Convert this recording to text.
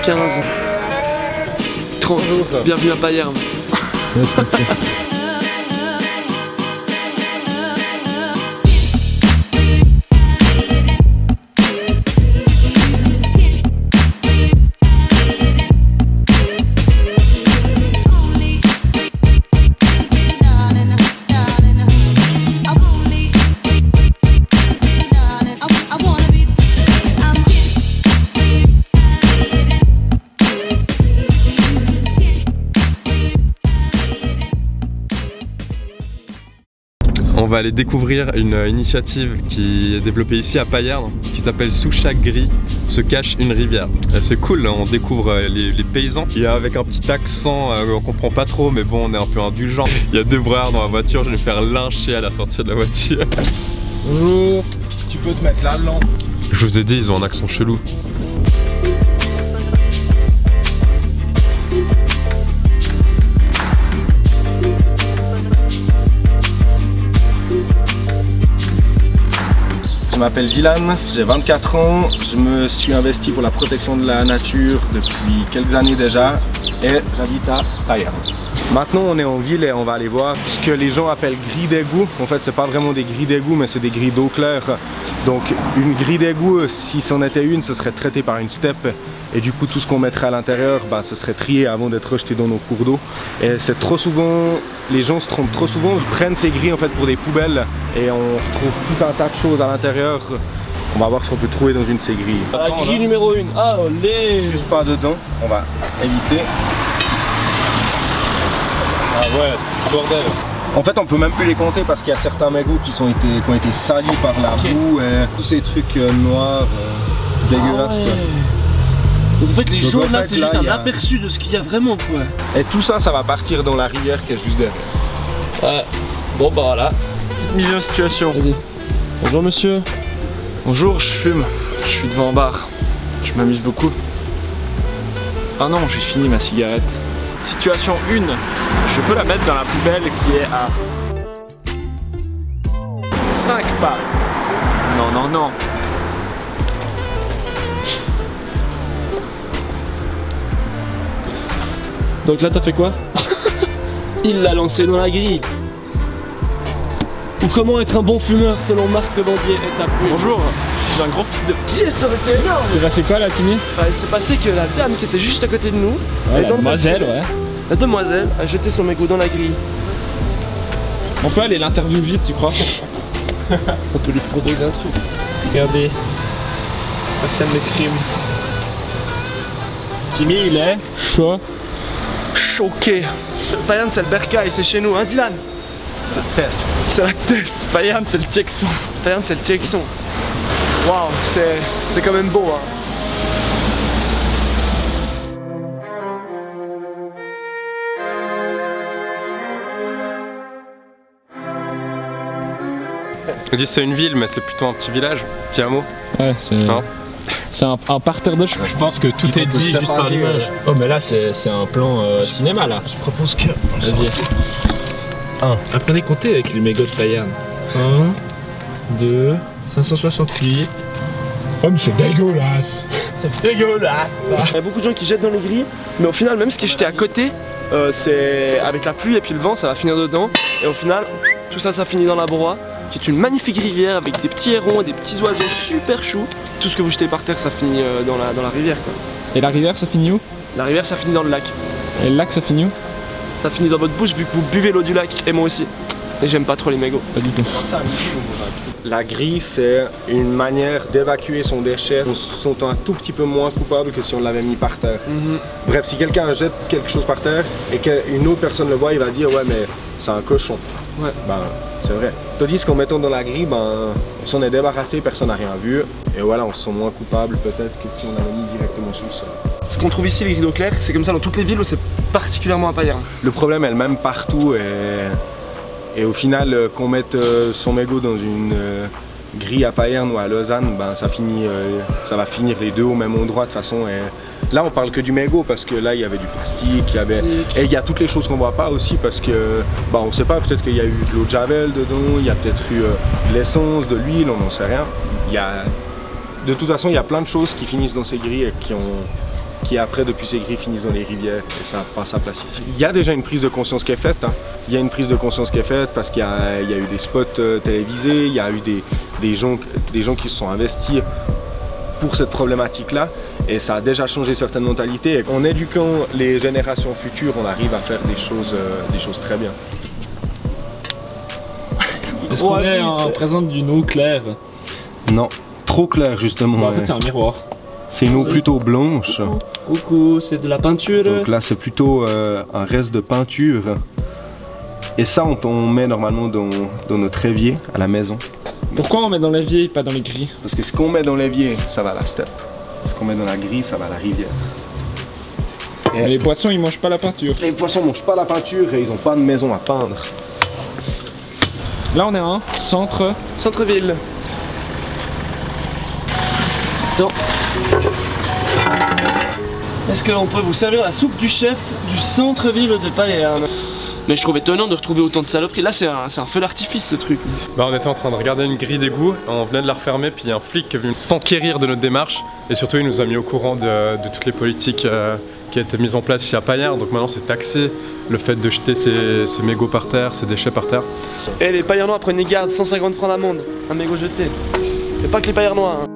15, 30. Bienvenue à Payerne. On va aller découvrir une initiative qui est développée ici à Payerne qui s'appelle Sous chaque grille se cache une rivière. C'est cool, on découvre les paysans. Il y a avec un petit accent, on comprend pas trop, mais bon, on est un peu indulgent. Il y a deux brouillards dans la voiture, je vais me faire lyncher à la sortie de la voiture. Bonjour, tu peux te mettre là-dedans. Je vous ai dit, ils ont un accent chelou. Je m'appelle Dylan, j'ai 24 ans, je me suis investi pour la protection de la nature depuis quelques années déjà et j'habite à Payerne. Maintenant on est en ville et on va aller voir ce que les gens appellent grilles d'égout. En fait c'est pas vraiment des grilles d'égout mais c'est des grilles d'eau claire. Donc une grille d'égout, si c'en était une, ce serait traité par une steppe et du coup tout ce qu'on mettrait à l'intérieur, ce serait trié avant d'être rejeté dans nos cours d'eau. Et c'est trop souvent, les gens se trompent trop souvent, ils prennent ces grilles en fait pour des poubelles et on retrouve tout un tas de choses à l'intérieur. On va voir ce qu'on peut trouver dans une de ces grilles. La grille numéro 1, ah olé! Juste pas dedans, on va éviter. Ah ouais, c'est du bordel. En fait, on peut même plus les compter parce qu'il y a certains mégots qui ont été salis par la boue et tous ces trucs noirs, dégueulasses. Ah ouais. Donc en fait, les jaunes là, c'est juste un a... aperçu de ce qu'il y a vraiment, quoi. Et tout ça, ça va partir dans la rivière qui est juste derrière. Ouais. Bon bah voilà. Petite mise en situation. Vas-y. Bonjour monsieur. Bonjour, je fume. Je suis devant un bar. Je m'amuse beaucoup. Ah non, j'ai fini ma cigarette. Situation 1. Je peux la mettre dans la poubelle qui est à 5 pas. Non, non, non. Donc là, t'as fait quoi? Il l'a lancé dans la grille. Ou comment être un bon fumeur selon Marc Lebandier est appelé. Bonjour, je suis un gros fils de... Yes, ça aurait été énorme. C'est passé quoi là, Timmy? Il s'est passé que la dame qui était juste à côté de nous, Ouais, étant la demoiselle, ouais. la demoiselle a jeté son mégot dans la grille. On peut aller l'interview vite, tu crois? On peut lui proposer un truc. Regardez. La scène de crime. Timmy, il est chaud. Choqué. Payerne, c'est le bercail, c'est chez nous, hein Dylan? C'est la Tess. C'est la Tess. Payerne, c'est le Tchekson. Payerne, c'est le Tchekson. Waouh, c'est quand même beau, hein. On dit que c'est une ville, mais c'est plutôt un petit village, petit hameau. Ouais, c'est... Non. C'est un parterre de cheveux. Je pense que tout est dit juste par l'image. Oh mais là c'est un plan cinéma là. Je propose que... Vas-y. 1. Apprenez à compter avec les mégots de Payerne. 1, 2, 568. Oh mais c'est dégueulasse. C'est dégueulasse. Il y a beaucoup de gens qui jettent dans les grilles, mais au final, même ce qui est jeté à côté, c'est avec la pluie et puis le vent, ça va finir dedans. Et au final, tout ça, ça finit dans la Broye, qui est une magnifique rivière avec des petits hérons et des petits oiseaux super choux. Tout ce que vous jetez par terre, ça finit dans la rivière, quoi. Et la rivière ça finit où? La rivière, ça finit dans le lac. Et le lac ça finit où? Ça finit dans votre bouche vu que vous buvez l'eau du lac, et moi aussi. Et j'aime pas trop les mégots. Pas du tout. La grille, c'est une manière d'évacuer son déchet. On se sent un tout petit peu moins coupable que si on l'avait mis par terre. Bref, si quelqu'un jette quelque chose par terre et qu'une autre personne le voit, il va dire ouais mais c'est un cochon. Ouais. Ben c'est vrai. Tandis qu'en mettant dans la grille, on s'en est débarrassé, personne n'a rien vu. Et voilà, on se sent moins coupable peut-être que si on l'avait mis directement sur le sol. Ce qu'on trouve ici, les grilles d'eau claire, c'est comme ça dans toutes les villes, ou c'est particulièrement à Payerne. Le problème est le même partout et au final, qu'on mette son mégot dans une grille à Payerne ou à Lausanne, ça va finir les deux au même endroit de toute façon. Et là, on parle que du mégot parce que là, il y avait du plastique, et il y a toutes les choses qu'on voit pas aussi parce que, on sait pas, peut-être qu'il y a eu de l'eau de javel dedans, il y a peut-être eu de l'essence, de l'huile, on n'en sait rien. De toute façon, il y a plein de choses qui finissent dans ces grilles et qui après depuis ces grilles finissent dans les rivières et ça n'a pas sa place ici. Il y a déjà une prise de conscience qui est faite, hein. Il y a une prise de conscience qui est faite parce qu'il y a eu des spots télévisés, il y a eu des gens qui se sont investis pour cette problématique-là et ça a déjà changé certaines mentalités. Et en éduquant les générations futures, on arrive à faire des choses très bien. Est-ce qu'on est en présence d'une eau claire? Non, trop clair justement. Bah, en fait c'est un miroir. C'est une eau plutôt blanche. Coucou, c'est de la peinture. Donc là c'est plutôt un reste de peinture. Et ça on met normalement dans notre évier à la maison. Pourquoi on met dans l'évier et pas dans les grilles? Parce que ce qu'on met dans l'évier, ça va à la steppe. Ce qu'on met dans la grille, ça va à la rivière. Et les poissons ils mangent pas la peinture. Les poissons mangent pas la peinture et ils ont pas de maison à peindre. Là on est en Centre-ville. Attends. Est-ce qu'on peut vous servir la soupe du chef du centre-ville de Payerne? Mais je trouve étonnant de retrouver autant de saloperies. Là c'est un feu d'artifice ce truc. Bah, on était en train de regarder une grille d'égout, on venait de la refermer, puis il y a un flic qui est venu s'enquérir de notre démarche et surtout il nous a mis au courant de toutes les politiques qui a été mise en place ici à Payerne. Donc maintenant c'est taxé le fait de jeter ses mégots par terre, ses déchets par terre. Et les Payernois prenez garde, 150 francs d'amende, un mégot jeté. Et pas que les Payernois. Hein.